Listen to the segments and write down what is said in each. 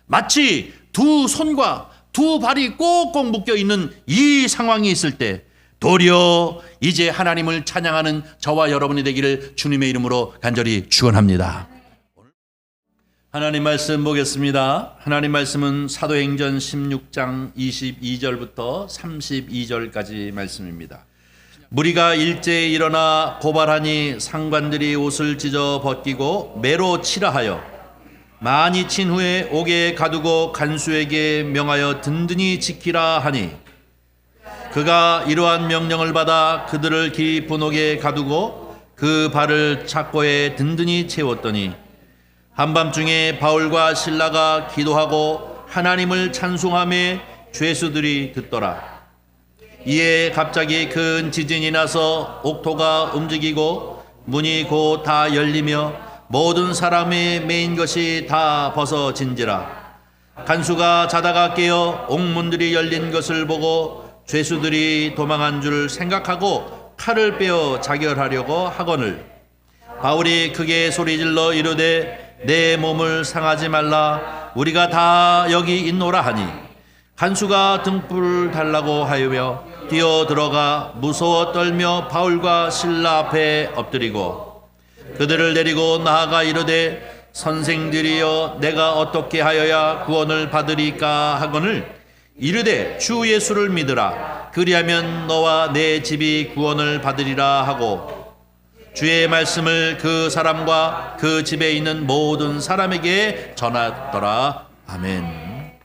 마치 두 손과 두 발이 꼭꼭 묶여 있는 이 상황이 있을 때 도리어 이제 하나님을 찬양하는 저와 여러분이 되기를 주님의 이름으로 간절히 축원합니다. 하나님 말씀 보겠습니다. 하나님 말씀은 사도행전 16장 22절부터 32절까지 말씀입니다. 무리가 일제에 일어나 고발하니 상관들이 옷을 찢어 벗기고 매로 치라 하여 많이 친 후에 옥에 가두고 간수에게 명하여 든든히 지키라 하니 그가 이러한 명령을 받아 그들을 깊은 옥에 가두고 그 발을 착고에 든든히 채웠더니 한밤중에 바울과 실라가 기도하고 하나님을 찬송하며 죄수들이 듣더라. 이에 갑자기 큰 지진이 나서 옥토가 움직이고 문이 곧 다 열리며 모든 사람이 매인 것이 다 벗어진지라. 간수가 자다가 깨어 옥문들이 열린 것을 보고 죄수들이 도망한 줄 생각하고 칼을 빼어 자결하려고 하거늘 바울이 크게 소리질러 이르되 내 몸을 상하지 말라 우리가 다 여기 있노라 하니 간수가 등불을 달라고 하여 뛰어들어가 무서워 떨며 바울과 실라 앞에 엎드리고 그들을 데리고 나아가 이르되 선생들이여 내가 어떻게 하여야 구원을 받으리까 하거늘 이르되 주 예수를 믿으라 그리하면 너와 내 집이 구원을 받으리라 하고 주의 말씀을 그 사람과 그 집에 있는 모든 사람에게 전하더라. 아멘.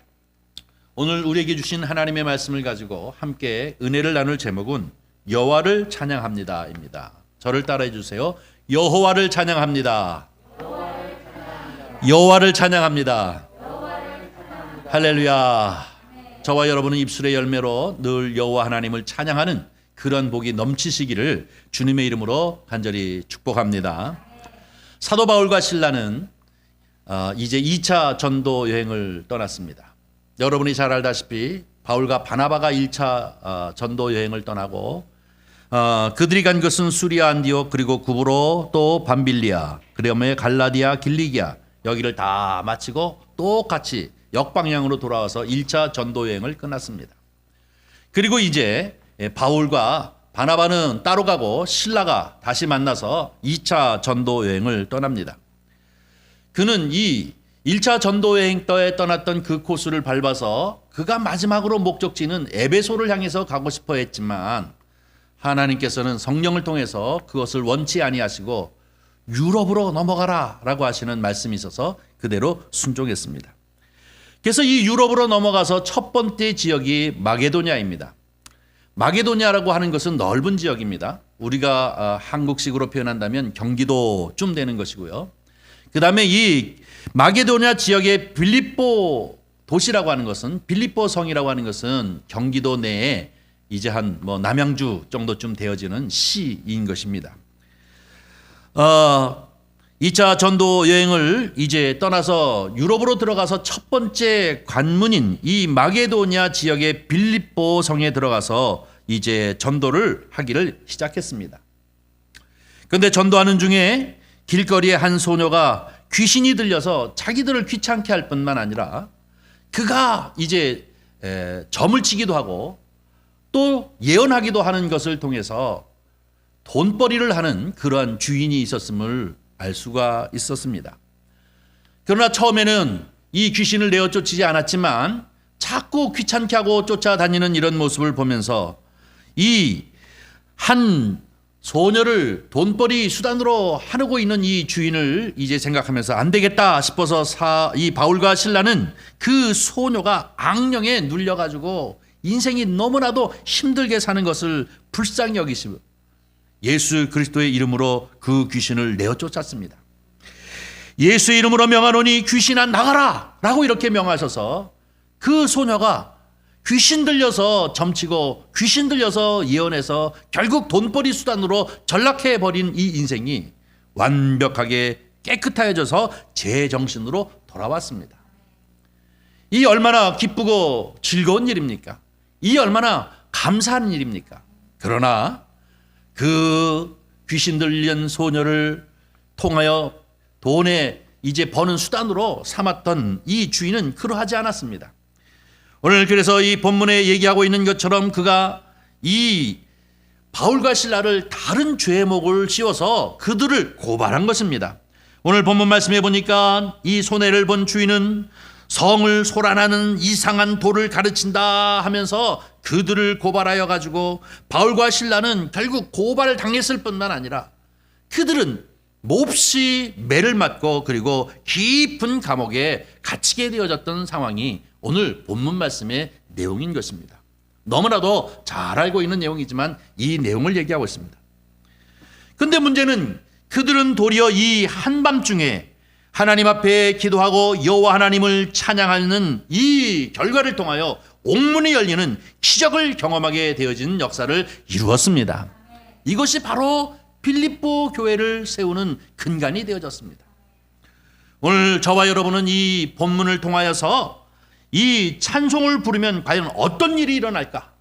오늘 우리에게 주신 하나님의 말씀을 가지고 함께 은혜를 나눌 제목은 여호와를 찬양합니다입니다. 저를 따라해 주세요. 여호와를 찬양합니다. 여호와를 찬양합니다. 할렐루야. 저와 여러분은 입술의 열매로 늘 여호와 하나님을 찬양하는 그런 복이 넘치시기를 주님의 이름으로 간절히 축복합니다. 사도 바울과 실라는 이제 2차 전도 여행을 떠났습니다. 여러분이 잘 알다시피 바울과 바나바가 1차 전도 여행을 떠나고 그들이 간 것은 수리아 안디옥 그리고 구브로 또 밤빌리아 그다음에 갈라디아 길리기아 여기를 다 마치고 똑같이 역방향으로 돌아와서 1차 전도 여행을 끝났습니다. 그리고 이제 바울과 바나바는 따로 가고 실라가 다시 만나서 2차 전도 여행을 떠납니다. 그는 이 1차 전도 여행 때에 떠났던 그 코스를 밟아서 그가 마지막으로 목적지는 에베소를 향해서 가고 싶어 했지만 하나님께서는 성령을 통해서 그것을 원치 아니하시고 유럽으로 넘어가라 라고 하시는 말씀이 있어서 그대로 순종했습니다. 그래서 이 유럽으로 넘어가서 첫 번째 지역이 마게도냐입니다. 마게도냐라고 하는 것은 넓은 지역입니다. 우리가 한국식으로 표현한다면 경기도쯤 되는 것이고요. 그 다음에 이 마게도냐 지역의 빌립보 도시라고 하는 것은 빌립보 성이라고 하는 것은 경기도 내에 이제 한 남양주 정도쯤 되어지는 시인 것입니다. 2차 전도 여행을 이제 떠나서 유럽으로 들어가서 첫 번째 관문인 이 마게도냐 지역의 빌립보 성에 들어가서 이제 전도를 하기를 시작했습니다. 그런데 전도하는 중에 길거리에 한 소녀가 귀신이 들려서 자기들을 귀찮게 할 뿐만 아니라 그가 이제 점을 치기도 하고 또 예언하기도 하는 것을 통해서 돈벌이를 하는 그러한 주인이 있었음을 알 수가 있었습니다. 그러나 처음에는 이 귀신을 내어 쫓지 않았지만 자꾸 귀찮게 하고 쫓아다니는 이런 모습을 보면서 이 한 소녀를 돈벌이 수단으로 하고 있는 이 주인을 이제 생각하면서 안 되겠다 싶어서 이 바울과 실라는 그 소녀가 악령에 눌려가지고 인생이 너무나도 힘들게 사는 것을 불쌍히 여기시고 예수 그리스도의 이름으로 그 귀신을 내어 쫓았습니다. 예수의 이름으로 명하노니 귀신아 나가라 라고 이렇게 명하셔서 그 소녀가 귀신 들려서 점치고 귀신 들려서 예언해서 결국 돈벌이 수단으로 전락해버린 이 인생이 완벽하게 깨끗해져서 제정신으로 돌아왔습니다. 이 얼마나 기쁘고 즐거운 일입니까? 이 얼마나 감사한 일입니까? 그러나 그 귀신 들린 소녀를 통하여 돈에 이제 버는 수단으로 삼았던 이 주인은 그러하지 않았습니다. 오늘 그래서 이 본문에 얘기하고 있는 것처럼 그가 이 바울과 실라를 다른 죄목을 씌워서 그들을 고발한 것입니다. 오늘 본문 말씀해 보니까 이 손해를 본 주인은 성을 소란하는 이상한 도를 가르친다 하면서 그들을 고발하여 가지고 바울과 실라는 결국 고발을 당했을 뿐만 아니라 그들은 몹시 매를 맞고 그리고 깊은 감옥에 갇히게 되어졌던 상황이 오늘 본문 말씀의 내용인 것입니다. 너무나도 잘 알고 있는 내용이지만 이 내용을 얘기하고 있습니다. 그런데 문제는 그들은 도리어 이 한밤중에 하나님 앞에 기도하고 여호와 하나님을 찬양하는 이 결과를 통하여 옥문이 열리는 기적을 경험하게 되어진 역사를 이루었습니다. 이것이 바로 빌립보 교회를 세우는 근간이 되어졌습니다. 오늘 저와 여러분은 이 본문을 통하여서 이 찬송을 부르면 과연 어떤 일이 일어날까?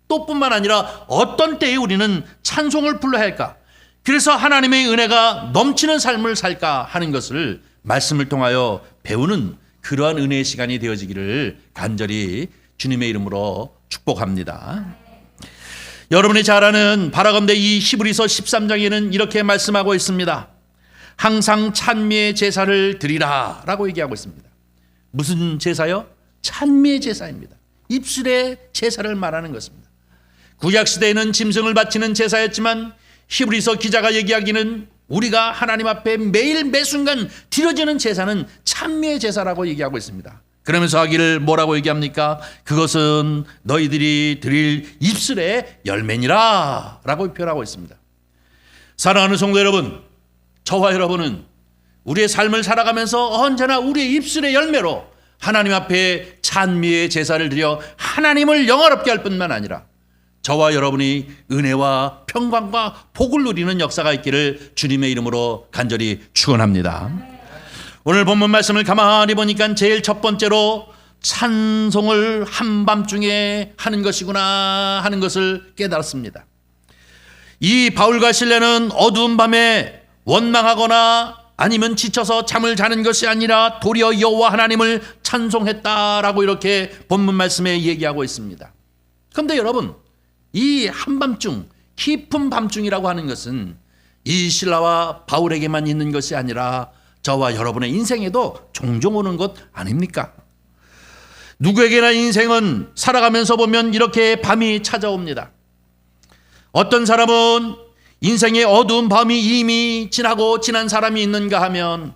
또 뿐만 아니라 어떤 때에 우리는 찬송을 불러야 할까? 그래서 하나님의 은혜가 넘치는 삶을 살까 하는 것을 말씀을 통하여 배우는 그러한 은혜의 시간이 되어지기를 간절히 주님의 이름으로 축복합니다. 여러분이 잘 아는 바라건대 이 히브리서 13장에는 이렇게 말씀하고 있습니다. 항상 찬미의 제사를 드리라 라고 얘기하고 있습니다. 무슨 제사요? 찬미의 제사입니다. 입술의 제사를 말하는 것입니다. 구약시대에는 짐승을 바치는 제사였지만 히브리서 기자가 얘기하기는 우리가 하나님 앞에 매일 매순간 드려지는 제사는 찬미의 제사라고 얘기하고 있습니다. 그러면서 하기를 뭐라고 얘기합니까? 그것은 너희들이 드릴 입술의 열매니라 라고 표현하고 있습니다. 사랑하는 성도 여러분, 저와 여러분은 우리의 삶을 살아가면서 언제나 우리의 입술의 열매로 하나님 앞에 찬미의 제사를 드려 하나님을 영화롭게 할 뿐만 아니라 저와 여러분이 은혜와 평강과 복을 누리는 역사가 있기를 주님의 이름으로 간절히 축원합니다. 오늘 본문 말씀을 가만히 보니까 제일 첫 번째로 찬송을 한밤중에 하는 것이구나 하는 것을 깨달았습니다. 이 바울과 실레는 어두운 밤에 원망하거나 아니면 지쳐서 잠을 자는 것이 아니라 도리어 여호와 하나님을 찬송했다라고 이렇게 본문 말씀에 얘기하고 있습니다. 그런데 여러분, 이 한밤중, 깊은 밤중이라고 하는 것은 이 실라와 바울에게만 있는 것이 아니라 저와 여러분의 인생에도 종종 오는 것 아닙니까? 누구에게나 인생은 살아가면서 보면 이렇게 밤이 찾아옵니다. 어떤 사람은 인생의 어두운 밤이 이미 지나고 지난 사람이 있는가 하면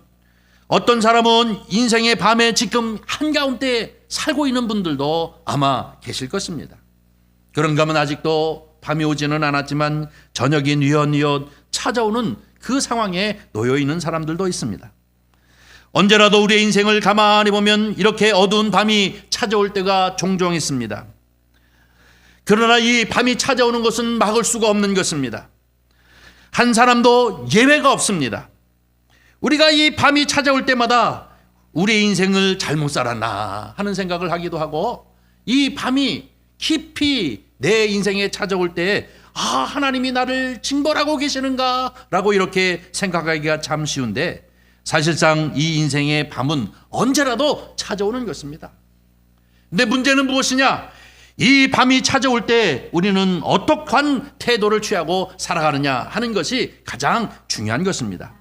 어떤 사람은 인생의 밤에 지금 한가운데 살고 있는 분들도 아마 계실 것입니다. 그런가 하면 아직도 밤이 오지는 않았지만 저녁이 뉘엿뉘엿 찾아오는 그 상황에 놓여 있는 사람들도 있습니다. 언제라도 우리의 인생을 가만히 보면 이렇게 어두운 밤이 찾아올 때가 종종 있습니다. 그러나 이 밤이 찾아오는 것은 막을 수가 없는 것입니다. 한 사람도 예외가 없습니다. 우리가 이 밤이 찾아올 때마다 우리의 인생을 잘못 살았나 하는 생각을 하기도 하고 이 밤이 깊이 내 인생에 찾아올 때 하나님이 나를 징벌하고 계시는가 라고 이렇게 생각하기가 참 쉬운데 사실상 이 인생의 밤은 언제라도 찾아오는 것입니다. 근데 문제는 무엇이냐? 이 밤이 찾아올 때 우리는 어떠한 태도를 취하고 살아가느냐 하는 것이 가장 중요한 것입니다.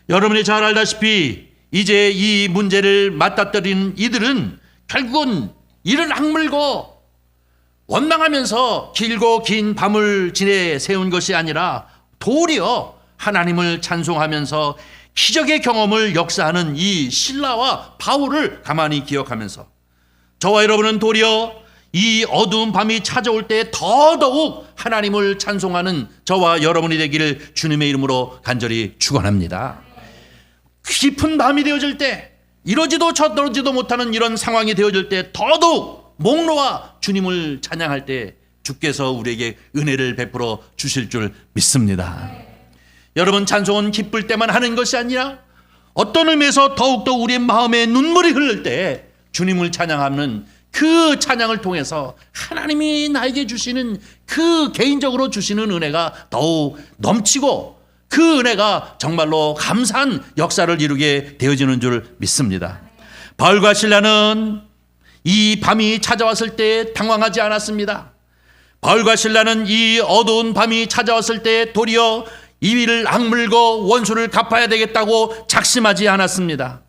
여러분이 잘 알다시피 이제 이 문제를 맞닥뜨린 이들은 결국은 이를 악물고 원망하면서 길고 긴 밤을 지내 세운 것이 아니라 도리어 하나님을 찬송하면서 기적의 경험을 역사하는 이 실라와 바울을 가만히 기억하면서 저와 여러분은 도리어 이 어두운 밤이 찾아올 때 더더욱 하나님을 찬송하는 저와 여러분이 되기를 주님의 이름으로 간절히 축원합니다. 깊은 밤이 되어질 때 이러지도 저러지도 못하는 이런 상황이 되어질 때 더더욱 목 놓아 주님을 찬양할 때 주께서 우리에게 은혜를 베풀어 주실 줄 믿습니다. 여러분, 찬송은 기쁠 때만 하는 것이 아니라 어떤 의미에서 더욱더 우리의 마음에 눈물이 흐를 때 주님을 찬양하는 그 찬양을 통해서 하나님이 나에게 주시는 그 개인적으로 주시는 은혜가 더욱 넘치고 그 은혜가 정말로 감사한 역사를 이루게 되어지는 줄 믿습니다. 바울과 실라는 이 밤이 찾아왔을 때 당황하지 않았습니다. 바울과 실라는 이 어두운 밤이 찾아왔을 때 도리어 이를 악물고 원수를 갚아야 되겠다고 작심하지 않았습니다.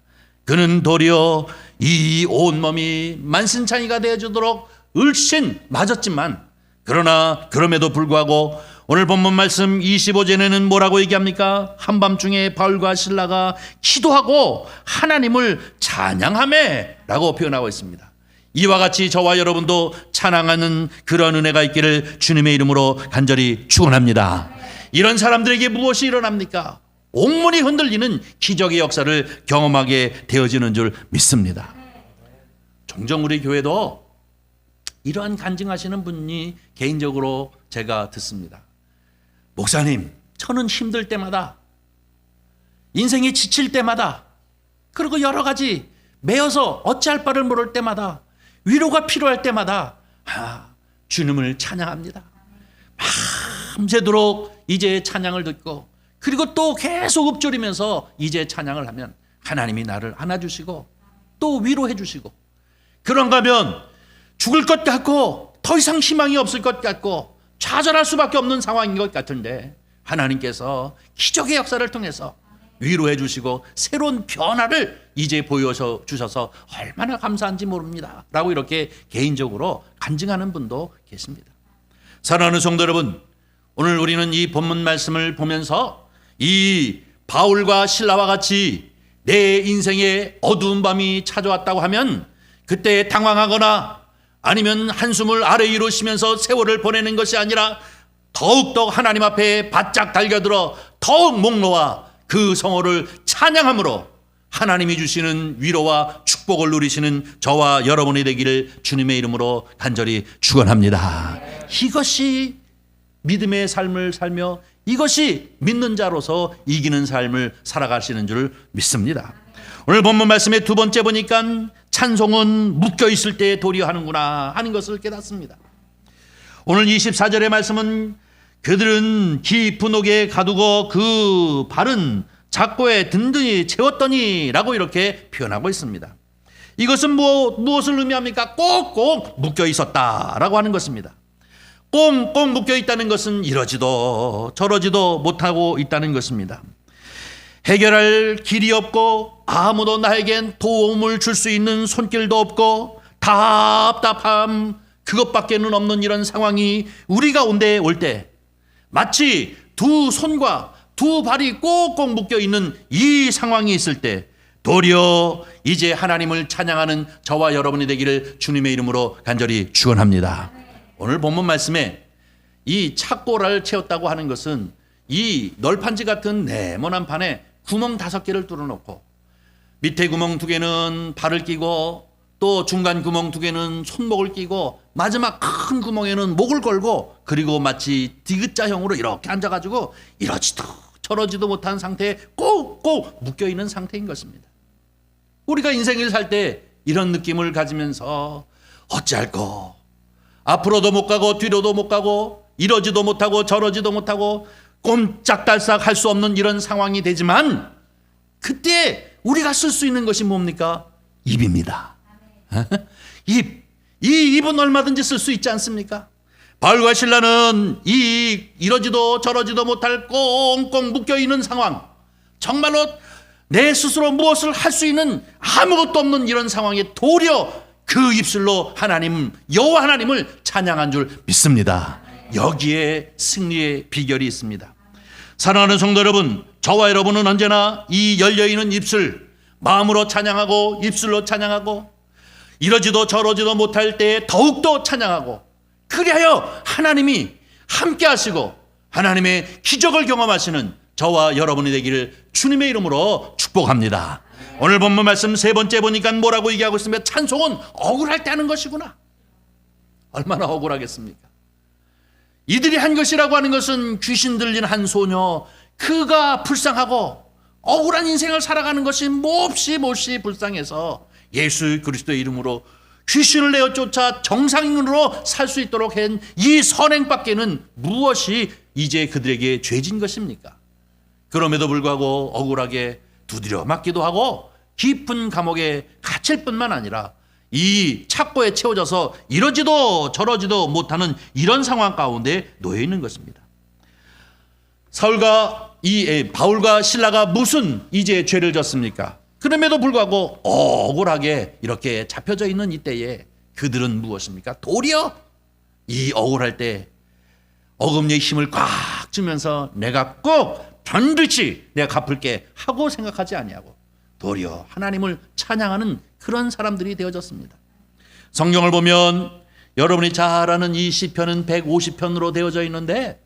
그는 도리어 이 온몸이 만신창이가 되어주도록 을신 맞았지만, 그러나 그럼에도 불구하고 오늘 본문 말씀 25절에는 뭐라고 얘기합니까? 한밤중에 바울과 실라가 기도하고 하나님을 찬양하매 라고 표현하고 있습니다. 이와 같이 저와 여러분도 찬양하는 그런 은혜가 있기를 주님의 이름으로 간절히 축원합니다. 이런 사람들에게 무엇이 일어납니까? 옥문이 흔들리는 기적의 역사를 경험하게 되어지는 줄 믿습니다. 종종 우리 교회도 이러한 간증하시는 분이 개인적으로 제가 듣습니다. 목사님, 저는 힘들 때마다, 인생이 지칠 때마다, 그리고 여러 가지 매여서 어찌할 바를 모를 때마다, 위로가 필요할 때마다 주님을 찬양합니다. 밤새도록 이제 찬양을 듣고, 그리고 또 계속 읊조리면서 이제 찬양을 하면 하나님이 나를 안아주시고 또 위로해 주시고, 그런가 하면 죽을 것 같고 더 이상 희망이 없을 것 같고 좌절할 수밖에 없는 상황인 것 같은데, 하나님께서 기적의 역사를 통해서 위로해 주시고 새로운 변화를 이제 보여주셔서 얼마나 감사한지 모릅니다 라고 이렇게 개인적으로 간증하는 분도 계십니다. 사랑하는 성도 여러분, 오늘 우리는 이 본문 말씀을 보면서 이 바울과 실라와 같이 내 인생에 어두운 밤이 찾아왔다고 하면 그때 당황하거나 아니면 한숨을 아래 위로 쉬면서 세월을 보내는 것이 아니라 더욱더 하나님 앞에 바짝 달겨들어 더욱 목 놓아 그 성호를 찬양함으로 하나님이 주시는 위로와 축복을 누리시는 저와 여러분이 되기를 주님의 이름으로 간절히 축원합니다. 이것이 믿음의 삶을 살며 이것이 믿는 자로서 이기는 삶을 살아가시는 줄 믿습니다. 오늘 본문 말씀의 두 번째 보니까 찬송은 묶여있을 때 도리어 하는구나 하는 것을 깨닫습니다. 오늘 24절의 말씀은 그들은 깊은 옥에 가두고 그 발은 작고에 든든히 채웠더니 라고 이렇게 표현하고 있습니다. 이것은 무엇을 의미합니까? 꼭꼭 묶여있었다라고 하는 것입니다. 꽁꽁 묶여있다는 것은 이러지도 저러지도 못하고 있다는 것입니다. 해결할 길이 없고 아무도 나에겐 도움을 줄 수 있는 손길도 없고 답답함 그것밖에는 없는 이런 상황이 우리 가운데 올 때, 마치 두 손과 두 발이 꼭꼭 묶여있는 이 상황이 있을 때 도리어 이제 하나님을 찬양하는 저와 여러분이 되기를 주님의 이름으로 간절히 축원합니다. 오늘 본문 말씀에 이 착고를 채웠다고 하는 것은 이 널판지 같은 네모난 판에 구멍 5개를 뚫어놓고 밑에 구멍 2개는 발을 끼고 또 중간 구멍 2개는 손목을 끼고 마지막 큰 구멍에는 목을 걸고, 그리고 마치 디귿자형으로 이렇게 앉아가지고 이러지도 저러지도 못한 상태에 꼭꼭 묶여있는 상태인 것입니다. 우리가 인생을 살 때 이런 느낌을 가지면서 어찌할꼬 앞으로도 못 가고 뒤로도 못 가고 이러지도 못하고 저러지도 못하고 꼼짝달싹 할 수 없는 이런 상황이 되지만, 그때 우리가 쓸 수 있는 것이 뭡니까? 입입니다. 입. 이 입은 얼마든지 쓸 수 있지 않습니까? 바울과 실라는 이러지도 저러지도 못할 꽁꽁 묶여있는 상황, 정말로 내 스스로 무엇을 할 수 있는 아무것도 없는 이런 상황에 도리어 그 입술로 하나님, 여호와 하나님을 찬양한 줄 믿습니다. 여기에 승리의 비결이 있습니다. 사랑하는 성도 여러분, 저와 여러분은 언제나 이 열려있는 입술, 마음으로 찬양하고 입술로 찬양하고 이러지도 저러지도 못할 때에 더욱더 찬양하고, 그리하여 하나님이 함께 하시고 하나님의 기적을 경험하시는 저와 여러분이 되기를 주님의 이름으로 축복합니다. 오늘 본문 말씀 세 번째 보니까 뭐라고 얘기하고 있습니까? 찬송은 억울할 때 하는 것이구나. 얼마나 억울하겠습니까? 이들이 한 것이라고 하는 것은 귀신 들린 한 소녀, 그가 불쌍하고 억울한 인생을 살아가는 것이 몹시 불쌍해서 예수 그리스도의 이름으로 귀신을 내어 쫓아 정상인으로 살 수 있도록 한 이 선행밖에는 무엇이 이제 그들에게 죄진 것입니까? 그럼에도 불구하고 억울하게 두드려 맞기도 하고 깊은 감옥에 갇힐 뿐만 아니라 이 착고에 채워져서 이러지도 저러지도 못하는 이런 상황 가운데 놓여 있는 것입니다. 바울과 실라가 무슨 이제 죄를 졌습니까? 그럼에도 불구하고 억울하게 이렇게 잡혀져 있는 이때에 그들은 무엇입니까? 도리어 이 억울할 때 어금니의 힘을 꽉 주면서 내가 꼭 반드시 내가 갚을게 하고 생각하지 아니하고 도리어 하나님을 찬양하는 그런 사람들이 되어졌습니다. 성경을 보면 여러분이 잘 아는 이 시편은 150편으로 되어져 있는데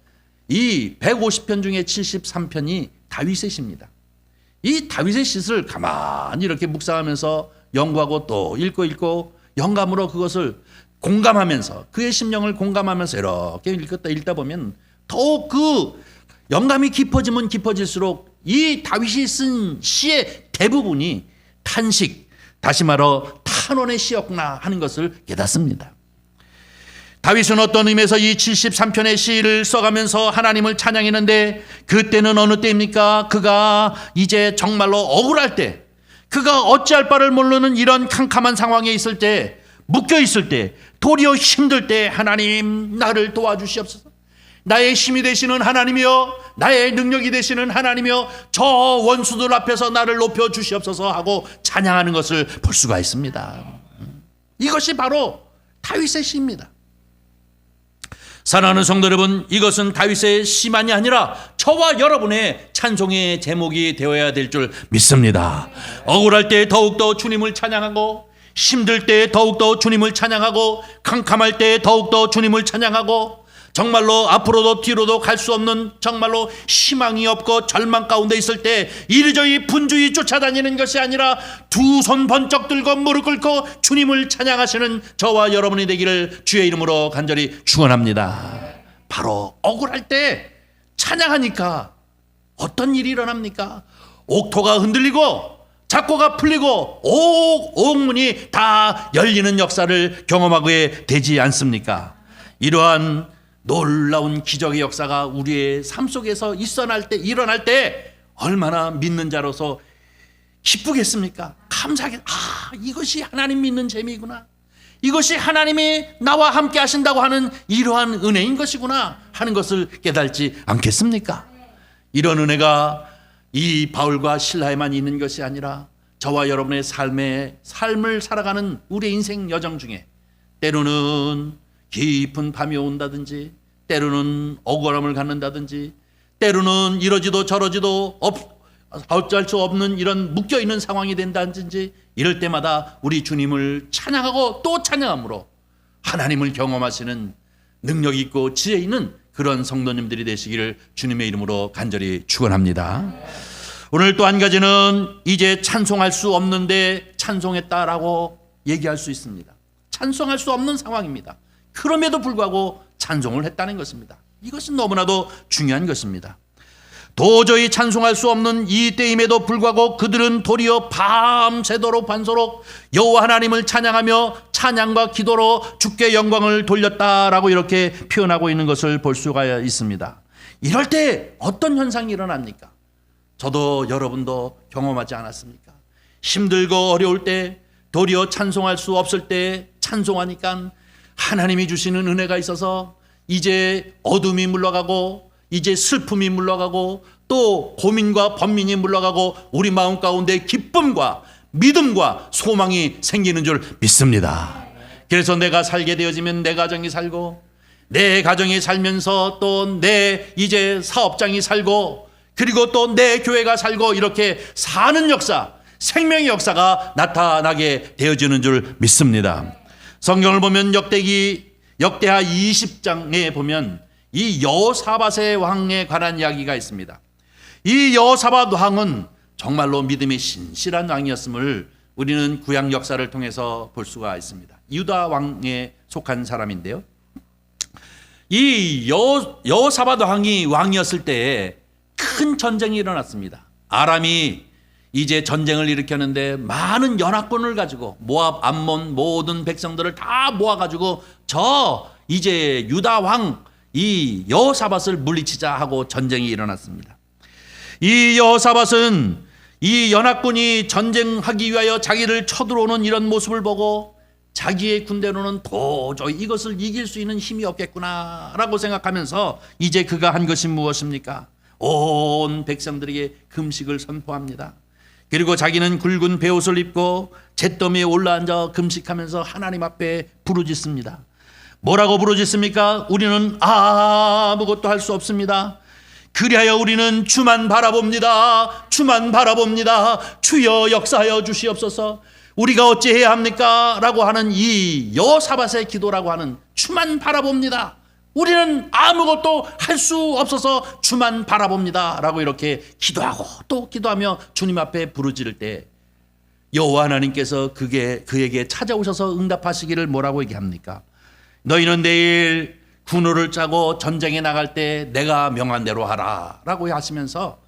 이 150편 중에 73편이 다윗의 시입니다. 이 다윗의 시를 가만히 이렇게 묵상하면서 연구하고 또 읽고 영감으로 그것을 공감하면서 그의 심령을 공감하면서 이렇게 읽다 보면 더욱 그 영감이 깊어지면 깊어질수록 이 다윗이 쓴 시의 대부분이 탄식, 다시 말해 탄원의 시였구나 하는 것을 깨닫습니다. 다윗은 어떤 의미에서 이 73편의 시를 써가면서 하나님을 찬양했는데 그때는 어느 때입니까? 그가 이제 정말로 억울할 때, 그가 어찌할 바를 모르는 이런 캄캄한 상황에 있을 때, 묶여 있을 때, 도리어 힘들 때 하나님 나를 도와주시옵소서. 나의 힘이 되시는 하나님이여, 나의 능력이 되시는 하나님이여, 저 원수들 앞에서 나를 높여 주시옵소서 하고 찬양하는 것을 볼 수가 있습니다. 이것이 바로 다윗의 시입니다. 사랑하는 성도 여러분, 이것은 다윗의 시만이 아니라 저와 여러분의 찬송의 제목이 되어야 될 줄 믿습니다. 억울할 때 더욱더 주님을 찬양하고, 힘들 때 더욱더 주님을 찬양하고, 캄캄할 때 더욱더 주님을 찬양하고, 정말로 앞으로도 뒤로도 갈 수 없는 정말로 희망이 없고 절망 가운데 있을 때 이리저리 분주히 쫓아다니는 것이 아니라 두 손 번쩍 들고 무릎 꿇고 주님을 찬양하시는 저와 여러분이 되기를 주의 이름으로 간절히 축원합니다. 바로 억울할 때 찬양하니까 어떤 일이 일어납니까? 옥토가 흔들리고 작고가 풀리고 옥문이 다 열리는 역사를 경험하게 되지 않습니까? 이러한 놀라운 기적의 역사가 우리의 삶 속에서 일어날 때 얼마나 믿는 자로서 기쁘겠습니까? 감사하게, 이것이 하나님 믿는 재미구나, 이것이 하나님이 나와 함께 하신다고 하는 이러한 은혜인 것이구나 하는 것을 깨달지 않겠습니까? 이런 은혜가 이 바울과 실라에만 있는 것이 아니라 저와 여러분의 삶을 살아가는 우리의 인생 여정 중에 때로는 깊은 밤이 온다든지, 때로는 억울함을 갖는다든지, 때로는 이러지도 저러지도 어쩔 수 없는 이런 묶여있는 상황이 된다든지, 이럴 때마다 우리 주님을 찬양하고 또 찬양함으로 하나님을 경험하시는 능력 있고 지혜 있는 그런 성도님들이 되시기를 주님의 이름으로 간절히 축원합니다. 오늘 또 한 가지는 이제 찬송할 수 없는데 찬송했다라고 얘기할 수 있습니다. 찬송할 수 없는 상황입니다. 그럼에도 불구하고 찬송을 했다는 것입니다. 이것은 너무나도 중요한 것입니다. 도저히 찬송할 수 없는 이 때임에도 불구하고 그들은 도리어 밤새도록 반소록 여호와 하나님을 찬양하며 찬양과 기도로 주께 영광을 돌렸다라고 이렇게 표현하고 있는 것을 볼 수가 있습니다. 이럴 때 어떤 현상이 일어납니까? 저도 여러분도 경험하지 않았습니까? 힘들고 어려울 때, 도리어 찬송할 수 없을 때 찬송하니까 하나님이 주시는 은혜가 있어서 이제 어둠이 물러가고, 이제 슬픔이 물러가고, 또 고민과 번민이 물러가고 우리 마음 가운데 기쁨과 믿음과 소망이 생기는 줄 믿습니다. 그래서 내가 살게 되어지면 내 가정이 살고, 내 가정이 살면서 또 내 이제 사업장이 살고, 그리고 또 내 교회가 살고, 이렇게 사는 역사, 생명의 역사가 나타나게 되어지는 줄 믿습니다. 성경을 보면 역대하 20장에 보면 이 여호사밧의 왕에 관한 이야기가 있습니다. 이 여호사밧 왕은 정말로 믿음의 신실한 왕이었음을 우리는 구약 역사를 통해서 볼 수가 있습니다. 유다 왕에 속한 사람인데요. 이 여호사밧 왕이 왕이었을 때에 큰 전쟁이 일어났습니다. 아람이 이제 전쟁을 일으켰는데 많은 연합군을 가지고 모압, 암몬 모든 백성들을 다 모아가지고 이제 유다 왕 이 여호사밧을 물리치자 하고 전쟁이 일어났습니다. 이 여호사밧은 이 연합군이 전쟁하기 위하여 자기를 쳐들어오는 이런 모습을 보고 자기의 군대로는 도저히 이것을 이길 수 있는 힘이 없겠구나 라고 생각하면서 이제 그가 한 것이 무엇입니까? 온 백성들에게 금식을 선포합니다. 그리고 자기는 굵은 베옷을 입고 잿더미에 올라앉아 금식하면서 하나님 앞에 부르짖습니다. 뭐라고 부르짖습니까? 우리는 아무것도 할 수 없습니다. 그리하여 우리는 주만 바라봅니다. 주만 바라봅니다. 주여 역사하여 주시옵소서. 우리가 어찌해야 합니까? 라고 하는 이 여호사밧의 기도라고 하는 주만 바라봅니다. 우리는 아무것도 할 수 없어서 주만 바라봅니다 라고 이렇게 기도하고 또 기도하며 주님 앞에 부르짖을 때 여호와 하나님께서 그에게 찾아오셔서 응답하시기를 뭐라고 얘기합니까? 너희는 내일 군호를 짜고 전쟁에 나갈 때 내가 명한 대로 하라 라고 하시면서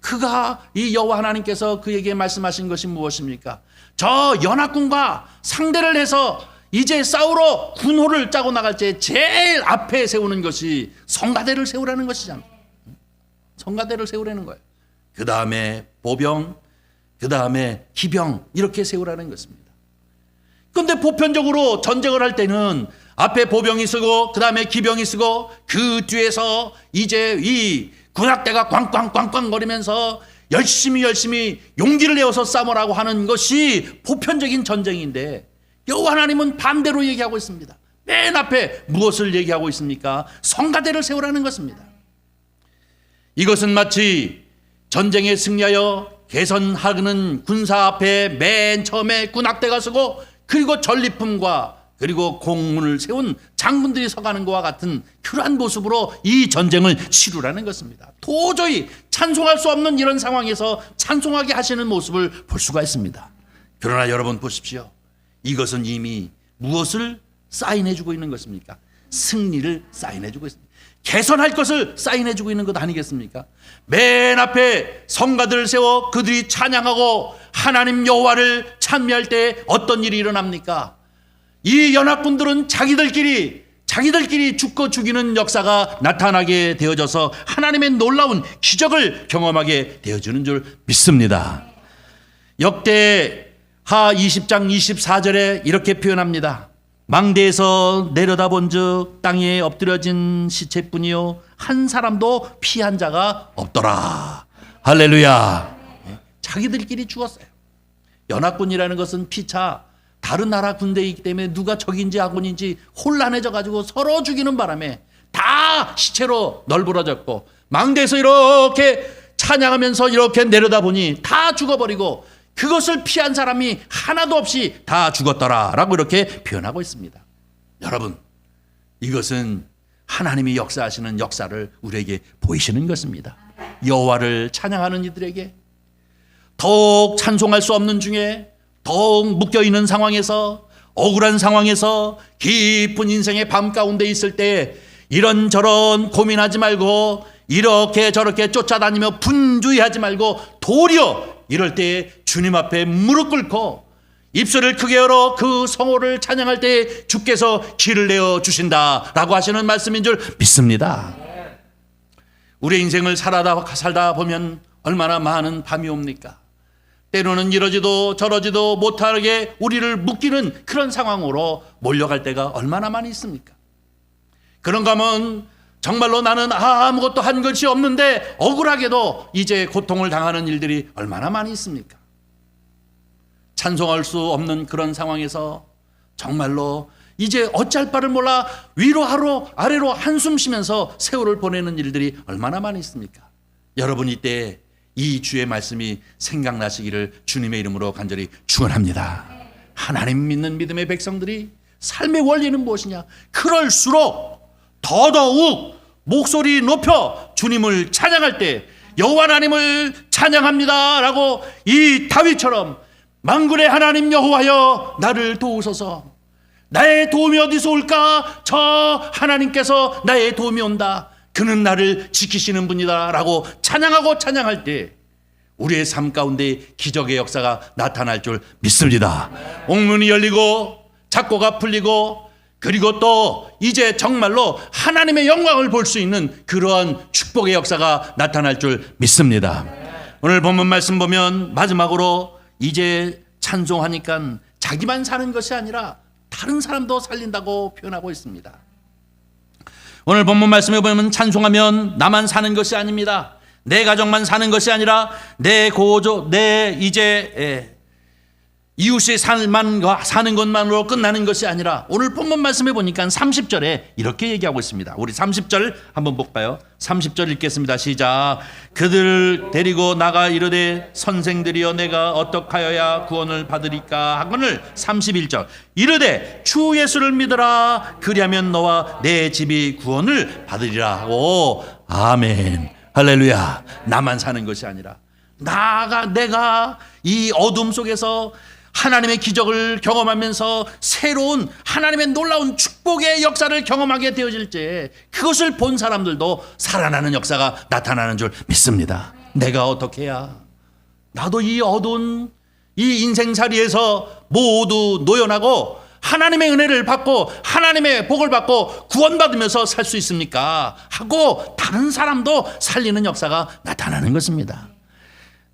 그가 이 여호와 하나님께서 그에게 말씀하신 것이 무엇입니까? 저 연합군과 상대를 해서 이제 싸우러 군호를 짜고 나갈 때 제일 앞에 세우는 것이 성가대를 세우라는 것이잖아요. 성가대를 세우라는 거예요. 그 다음에 보병, 그 다음에 기병 이렇게 세우라는 것입니다. 그런데 보편적으로 전쟁을 할 때는 앞에 보병이 서고 그 다음에 기병이 서고 그 뒤에서 이제 이 군악대가 꽝꽝꽝꽝 거리면서 열심히 용기를 내어서 싸우라고 하는 것이 보편적인 전쟁인데 여호와 하나님은 반대로 얘기하고 있습니다. 맨 앞에 무엇을 얘기하고 있습니까? 성가대를 세우라는 것입니다. 이것은 마치 전쟁에 승리하여 개선하는 군사 앞에 맨 처음에 군악대가 서고 그리고 전리품과 그리고 공문을 세운 장군들이 서가는 것과 같은 그러한 모습으로 이 전쟁을 치르라는 것입니다. 도저히 찬송할 수 없는 이런 상황에서 찬송하게 하시는 모습을 볼 수가 있습니다. 그러나 여러분 보십시오. 이것은 이미 무엇을 사인해주고 있는 것입니까? 승리를 사인해주고 있습니다. 개선할 것을 사인해주고 있는 것 아니겠습니까? 맨 앞에 성가들을 세워 그들이 찬양하고 하나님 여호와를 찬미할 때 어떤 일이 일어납니까? 이 연합군들은 자기들끼리 죽고 죽이는 역사가 나타나게 되어져서 하나님의 놀라운 기적을 경험하게 되어지는 줄 믿습니다. 역대하 20장 24절에 이렇게 표현합니다. 망대에서 내려다본즉 땅에 엎드려진 시체뿐이요 한 사람도 피한 자가 없더라. 할렐루야. 자기들끼리 죽었어요. 연합군이라는 것은 피차 다른 나라 군대이기 때문에 누가 적인지 아군인지 혼란해져 가지고 서로 죽이는 바람에 다 시체로 널브러졌고 망대에서 이렇게 찬양하면서 이렇게 내려다보니 다 죽어버리고 그것을 피한 사람이 하나도 없이 다 죽었더라라고 이렇게 표현하고 있습니다. 여러분, 이것은 하나님이 역사하시는 역사를 우리에게 보이시는 것입니다. 여호와를 찬양하는 이들에게 더욱 찬송할 수 없는 중에 더욱 묶여있는 상황에서 억울한 상황에서 깊은 인생의 밤 가운데 있을 때 이런저런 고민하지 말고 이렇게 저렇게 쫓아다니며 분주해하지 말고 도리어 이럴 때 주님 앞에 무릎 꿇고 입술을 크게 열어 그 성호를 찬양할 때 주께서 길을 내어 주신다라고 하시는 말씀인 줄 믿습니다. 우리 인생을 살다 보면 얼마나 많은 밤이 옵니까? 때로는 이러지도 저러지도 못하게 우리를 묶이는 그런 상황으로 몰려갈 때가 얼마나 많이 있습니까? 그런가 하면 정말로 나는 아무것도 한 것이 없는데 억울하게도 이제 고통을 당하는 일들이 얼마나 많이 있습니까? 찬송할 수 없는 그런 상황에서 정말로 이제 어찌할 바를 몰라 위로 아래로 한숨 쉬면서 세월을 보내는 일들이 얼마나 많이 있습니까? 여러분 이때 이 주의 말씀이 생각나시기를 주님의 이름으로 간절히 축원합니다. 하나님 믿는 믿음의 백성들이 삶의 원리는 무엇이냐? 그럴수록 더더욱 목소리 높여 주님을 찬양할 때 여호와 하나님을 찬양합니다 라고 이 다윗처럼 만군의 하나님 여호와여 나를 도우소서. 나의 도움이 어디서 올까? 저 하나님께서 나의 도움이 온다. 그는 나를 지키시는 분이다 라고 찬양할 때 우리의 삶 가운데 기적의 역사가 나타날 줄 믿습니다. 옥문이 열리고 작고가 풀리고 그리고 또 이제 정말로 하나님의 영광을 볼 수 있는 그러한 축복의 역사가 나타날 줄 믿습니다. 오늘 본문 말씀 보면 마지막으로 이제 찬송하니까 자기만 사는 것이 아니라 다른 사람도 살린다고 표현하고 있습니다. 오늘 본문 말씀에 보면 찬송하면 나만 사는 것이 아닙니다. 내 가정만 사는 것이 아니라 내 이웃이 사는 것만으로 끝나는 것이 아니라 오늘 본문 말씀에 보니까 30절에 이렇게 얘기하고 있습니다. 우리 30절 한번 볼까요? 30절 읽겠습니다. 시작. 그들을 데리고 나가 이르되 선생들이여 내가 어떡하여야 구원을 받으리까 하거늘 31절 이르되 주 예수를 믿으라 그리하면 너와 내 집이 구원을 받으리라 하고 아멘 할렐루야. 나만 사는 것이 아니라 내가 이 어둠 속에서 하나님의 기적을 경험하면서 새로운 하나님의 놀라운 축복의 역사를 경험하게 되어질 때 그것을 본 사람들도 살아나는 역사가 나타나는 줄 믿습니다. 내가 어떻게 해야 나도 이 어두운 이 인생살이에서 모두 노연하고 하나님의 은혜를 받고 하나님의 복을 받고 구원받으면서 살 수 있습니까? 하고 다른 사람도 살리는 역사가 나타나는 것입니다.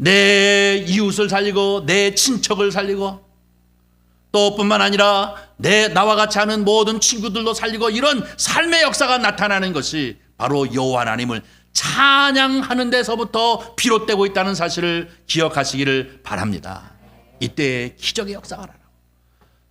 내 이웃을 살리고 내 친척을 살리고 또 뿐만 아니라 나와 같이 하는 모든 친구들도 살리고 이런 삶의 역사가 나타나는 것이 바로 여호와 하나님을 찬양하는 데서부터 비롯되고 있다는 사실을 기억하시기를 바랍니다. 이때 기적의 역사가 나요.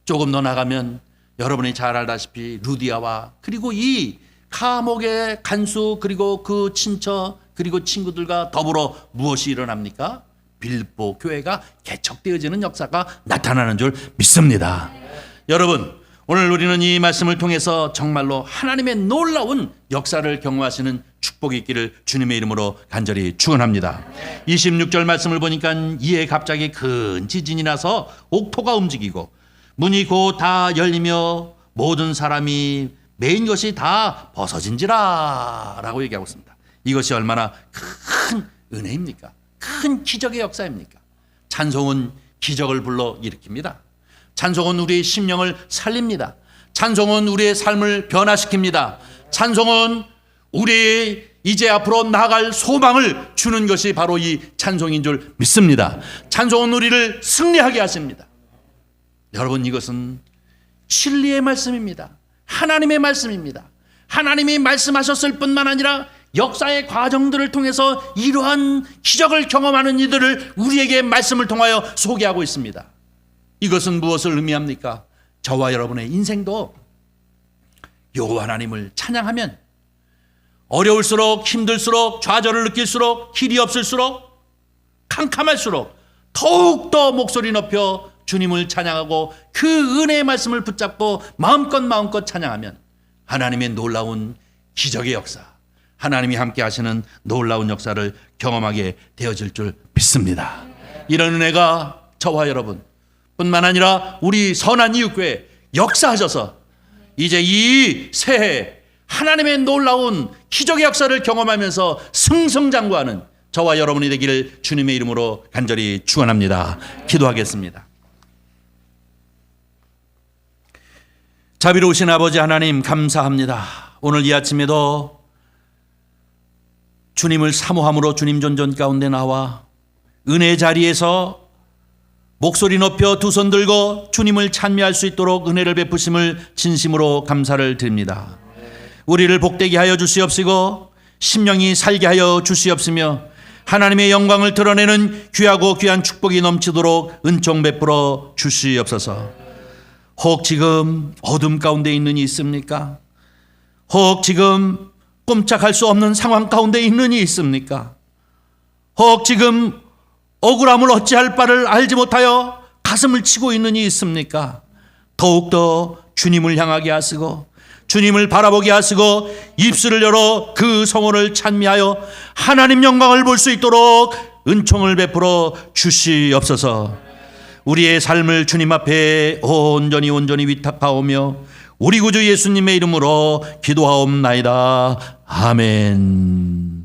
조금 더 나가면 여러분이 잘 알다시피 루디아와 그리고 이 감옥의 간수 그리고 그 친척 그리고 친구들과 더불어 무엇이 일어납니까? 빌보 교회가 개척되어지는 역사가 나타나는 줄 믿습니다. 여러분 오늘 우리는 이 말씀을 통해서 정말로 하나님의 놀라운 역사를 경험하시는 축복이 있기를 주님의 이름으로 간절히 축원합니다. 26절 말씀을 보니까 이에 갑자기 큰 지진이 나서 옥토가 움직이고 문이 곧 다 열리며 모든 사람이 매인 것이 다 벗어진지라 라고 얘기하고 있습니다. 이것이 얼마나 큰 은혜입니까? 큰 기적의 역사입니까? 찬송은 기적을 불러 일으킵니다. 찬송은 우리의 심령을 살립니다. 찬송은 우리의 삶을 변화시킵니다. 찬송은 우리의 이제 앞으로 나아갈 소망을 주는 것이 바로 이 찬송인 줄 믿습니다. 찬송은 우리를 승리하게 하십니다. 여러분 이것은 진리의 말씀입니다. 하나님의 말씀입니다. 하나님이 말씀하셨을 뿐만 아니라 역사의 과정들을 통해서 이러한 기적을 경험하는 이들을 우리에게 말씀을 통하여 소개하고 있습니다. 이것은 무엇을 의미합니까? 저와 여러분의 인생도 여호와 하나님을 찬양하면 어려울수록 힘들수록 좌절을 느낄수록 길이 없을수록 캄캄할수록 더욱더 목소리 높여 주님을 찬양하고 그 은혜의 말씀을 붙잡고 마음껏 찬양하면 하나님의 놀라운 기적의 역사 하나님이 함께 하시는 놀라운 역사를 경험하게 되어질 줄 믿습니다. 이런 은혜가 저와 여러분 뿐만 아니라 우리 선한 이웃교회 역사하셔서 이제 이 새해 하나님의 놀라운 기적의 역사를 경험하면서 승승장구하는 저와 여러분이 되기를 주님의 이름으로 간절히 축원합니다. 기도하겠습니다. 자비로우신 아버지 하나님 감사합니다. 오늘 이 아침에도 주님을 사모함으로 주님 존전 가운데 나와 은혜 자리에서 목소리 높여 두 손 들고 주님을 찬미할 수 있도록 은혜를 베푸심을 진심으로 감사를 드립니다. 우리를 복되게 하여 주시옵시고 심령이 살게 하여 주시옵시며 하나님의 영광을 드러내는 귀하고 귀한 축복이 넘치도록 은총 베풀어 주시옵소서. 혹 지금 어둠 가운데 있는 이 있습니까? 혹 지금 꼼짝할 수 없는 상황 가운데 있는 이 있습니까? 혹 지금 억울함을 어찌할 바를 알지 못하여 가슴을 치고 있는 이 있습니까? 더욱더 주님을 향하게 하시고 주님을 바라보게 하시고 입술을 열어 그 성호를 찬미하여 하나님 영광을 볼 수 있도록 은총을 베풀어 주시옵소서. 우리의 삶을 주님 앞에 온전히 위탁하오며 우리 구주 예수님의 이름으로 기도하옵나이다. 아멘.